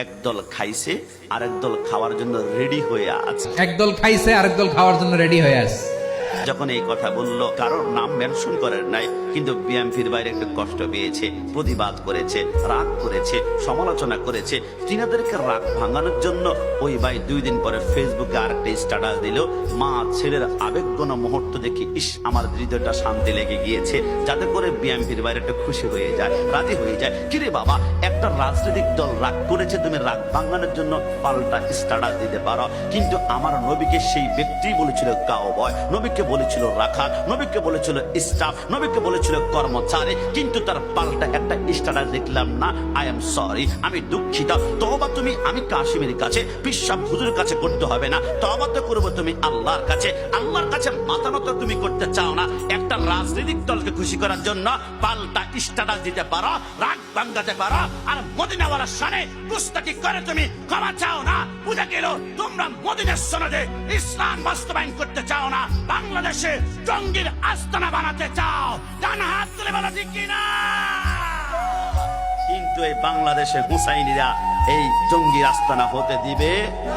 একদল খাইছে আরেক দল খাওয়ার জন্য রেডি হয়ে আছে। একদল খাইছে আরেক দল খাওয়ার জন্য রেডি হয়ে আছে। যখন এই কথা বললো, কারোর নাম মেনশন করেন নাই, কিন্তু বিএমপির বাইরে একটু কষ্ট পেয়েছে, প্রতিবাদ করেছে, রাগ করেছে, সমালোচনা করেছে। তিনাদেরকে রাগ ভাঙানোর জন্য ওই ভাই 2 দিন পরে ফেসবুকে আরেকটা স্ট্যাটাস দিল, মা ছেলের আবেগঘন মুহূর্ত দেখি ইস আমার হৃদয়টা শান্তি লেগে গিয়েছে, যাতে করে বিএমপির বাইরে একটু খুশি হয়ে যায়, রাজি হয়ে যায়। কিরে বাবা, একটা রাজনৈতিক দল রাগ করেছে, তুমি রাগ ভাঙানোর জন্য পাল্টা স্ট্যাটাস দিতে পারো, কিন্তু আমার নবীকে সেই ব্যক্তি বলেছিল কাউবয়, নবীকে বলেছিল রাখাল, নবীকে বলেছিল স্টাফ, নবীকে বলেছিল কর্মচারী, কিন্তু তার পাল্টা একটা স্ট্যাটাস দেখলাম না। আই এম সরি, আমি দুঃখিত। তওবা তুমি আমি কাশিমের কাছে, পিসাব হুজুরের কাছে করতে হবে না, তওবা তো করবো তুমি আল্লাহর কাছে। আল্লাহর কাছে মাথা নত তুমি করতে চাও না, একটা রাজনৈতিক দলকে খুশি করার জন্য পাল্টা স্ট্যাটাস দিতে পারো, রাগ ভাঙাতে পারো, আর মদিনাওয়ালার শানে গুস্তাখি করে তুমি ক্ষমা চাও না। বুঝে গেল তোমরা মদিনার সনদে ইসলাম বাস্তবায়ন করতে চাও না, বাংলাদেশে জঙ্গির আস্তানা বানাতে চাও। ডান হাত তুলে বলো ঠিক কিনা। কিন্তু এই বাংলাদেশে হুসাইনিরা এই জঙ্গির আস্তানা হতে দিবে